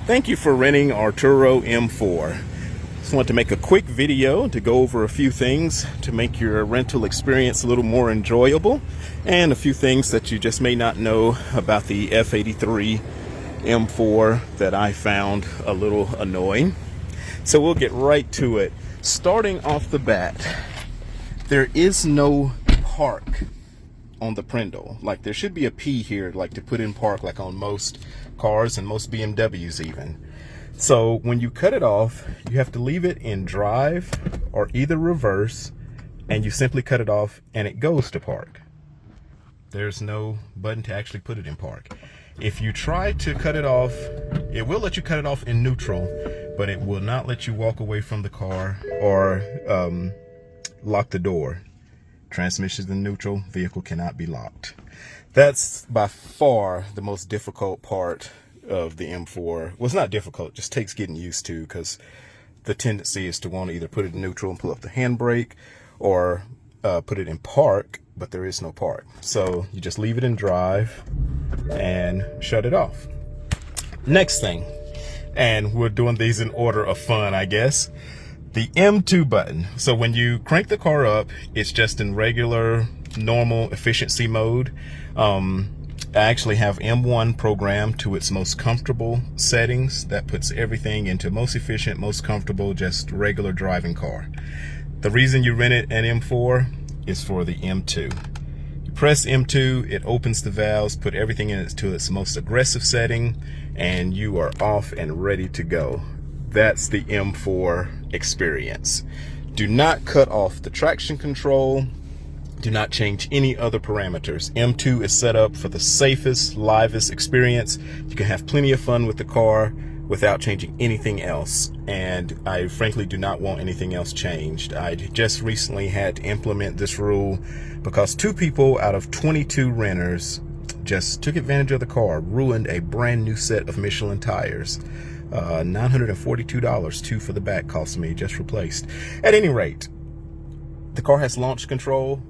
Thank you for renting our Turo M4. Just want to make a quick video to go over a few things to make your rental experience a little more enjoyable, and a few things that you just may not know about the F83 M4 that I found a little annoying. So we'll get right to it. Starting off the bat, there is no park on the prindle. Like, there should be a P here, like to put in park, like on most cars and most BMWs even. So when you cut it off, you have to leave it in drive or either reverse, and you simply cut it off and it goes to park. There's no button to actually put it in park. If you try to cut it off, it will let you cut it off in neutral, but it will not let you walk away from the car or lock the door. Transmission is in neutral, vehicle cannot be locked. That's by far the most difficult part of the M4. Well, it's not difficult, it just takes getting used to, because the tendency is to want to either put it in neutral and pull up the handbrake, or put it in park, but there is no park. So you just leave it in drive and shut it off. Next thing, and we're doing these in order of fun, I guess, the M2 button. So when you crank the car up, it's just in regular, normal efficiency mode. I actually have M1 programmed to its most comfortable settings. That puts everything into most efficient, most comfortable, just regular driving car. The reason you rented an M4 is for the M2. You press M2, it opens the valves, put everything in it to its most aggressive setting, and you are off and ready to go. That's the M4 experience. Do not cut off the traction control. Do not change any other parameters. M2 is set up for the safest, livest experience. You can have plenty of fun with the car without changing anything else. And I frankly do not want anything else changed. I just recently had to implement this rule because 2 people out of 22 renters just took advantage of the car, ruined a brand new set of Michelin tires. $942, 2 for the back cost me, just replaced. At any rate, the car has launch control.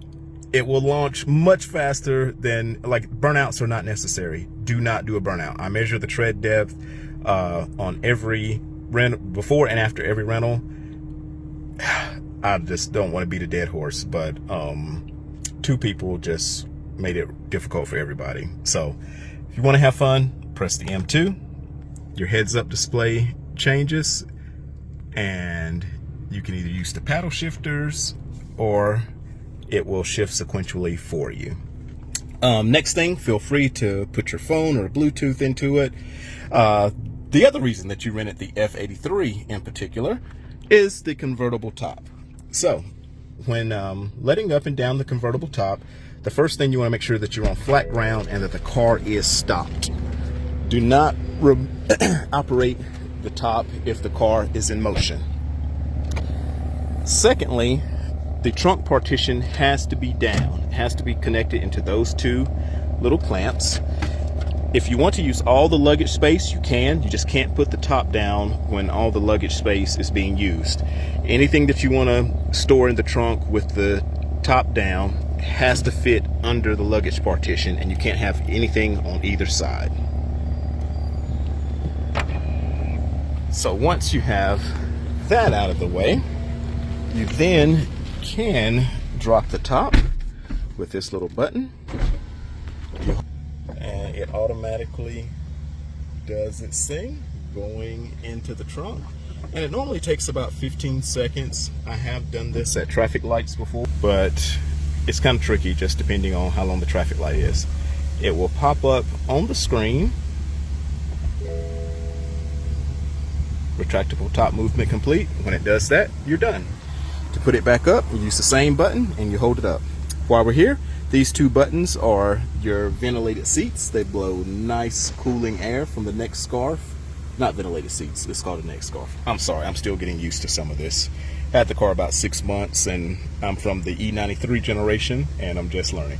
It will launch much faster than, like, burnouts are not necessary. Do not do a burnout. I measure the tread depth on every rental, before and after every rental. I just don't want to beat a dead horse, but 2 people just made it difficult for everybody. So if you want to have fun, press the M2. Your heads-up display changes, and you can either use the paddle shifters or it will shift sequentially for you. Next thing, feel free to put your phone or Bluetooth into it. The other reason that you rented the F83 in particular is the convertible top. So when letting up and down the convertible top, the first thing you want to make sure that you're on flat ground and that the car is stopped. Do not operate the top if the car is in motion. Secondly, the trunk partition has to be down. It has to be connected into those 2 little clamps. If you want to use all the luggage space, you can. You just can't put the top down when all the luggage space is being used. Anything that you want to store in the trunk with the top down has to fit under the luggage partition, and you can't have anything on either side. So once you have that out of the way, you then can drop the top with this little button, and it automatically does its thing, going into the trunk. And it normally takes about 15 seconds. I have done this at traffic lights before, but it's kind of tricky just depending on how long the traffic light is. It will pop up on the screen. Retractable top movement complete. When it does that, you're done. To put it back up, you use the same button and you hold it up. While we're here, these 2 buttons are your ventilated seats. They blow nice cooling air from the neck scarf. Not ventilated seats, it's called a neck scarf. I'm sorry, I'm still getting used to some of this. Had the car about 6 months, and I'm from the E93 generation, and I'm just learning.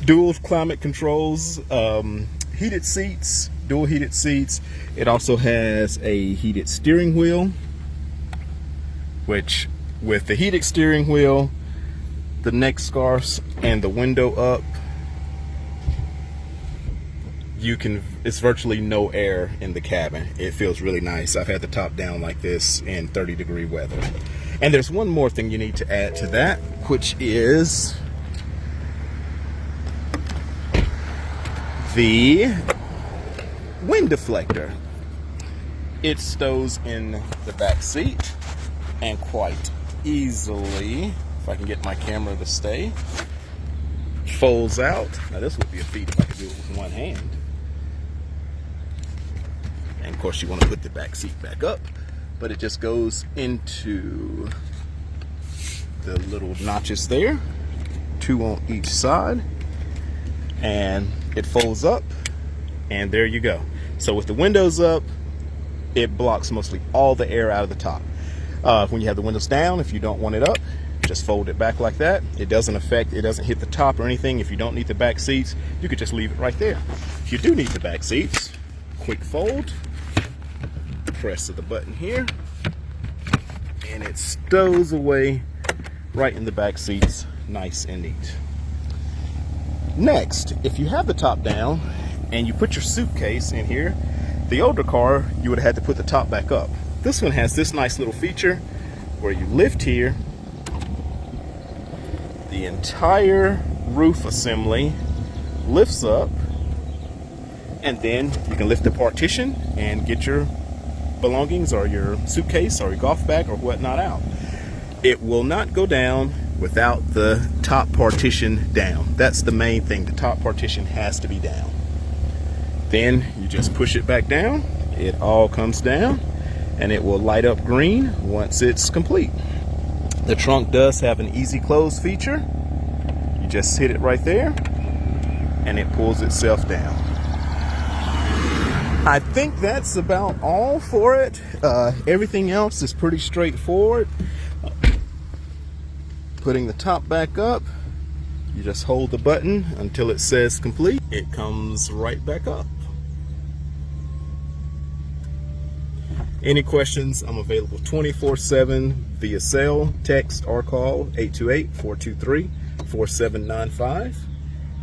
Dual climate controls, heated seats, dual heated seats. It also has a heated steering wheel, which with the heated steering wheel, the neck scarves, and the window up, it's virtually no air in the cabin. It feels really nice. I've had the top down like this in 30-degree weather. And there's one more thing you need to add to that, which is the wind deflector. It stows in the back seat, and quite easily, if I can get my camera to stay, folds out. Now this would be a feat if I could do it with one hand. And of course you want to put the back seat back up, but it just goes into the little notches there, 2 on each side, and it folds up, and there you go. So with the windows up, it blocks mostly all the air out of the top. When you have the windows down, if you don't want it up, just fold it back like that. It doesn't hit the top or anything. If you don't need the back seats, you could just leave it right there. If you do need the back seats, quick fold, press of the button here, and it stows away right in the back seats, nice and neat. Next, if you have the top down and you put your suitcase in here, the older car, you would have had to put the top back up. This one has this nice little feature where you lift here, the entire roof assembly lifts up, and then you can lift the partition and get your belongings or your suitcase or your golf bag or whatnot out. It will not go down without the top partition down. That's the main thing. The top partition has to be down. Then you just push it back down. It all comes down, and it will light up green once it's complete. The trunk does have an easy close feature. You just hit it right there, and it pulls itself down. I think that's about all for it. Everything else is pretty straightforward. Putting the top back up, you just hold the button until it says complete. It comes right back up. Any questions? I'm available 24/7 via cell, text, or call 828-423-4795.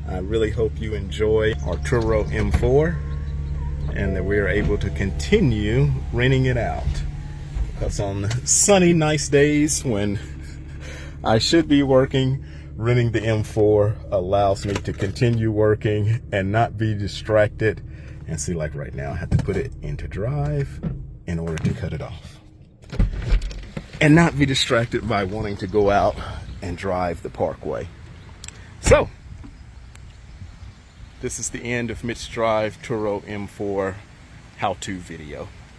I really hope you enjoy our Turo M4 and that we are able to continue renting it out. Because on sunny, nice days when I should be working, renting the M4 allows me to continue working and not be distracted. And see, like right now, I have to put it into drive in order to cut it off. And not be distracted by wanting to go out and drive the parkway. So, this is the end of Mitch Drive Turo M4 how-to video.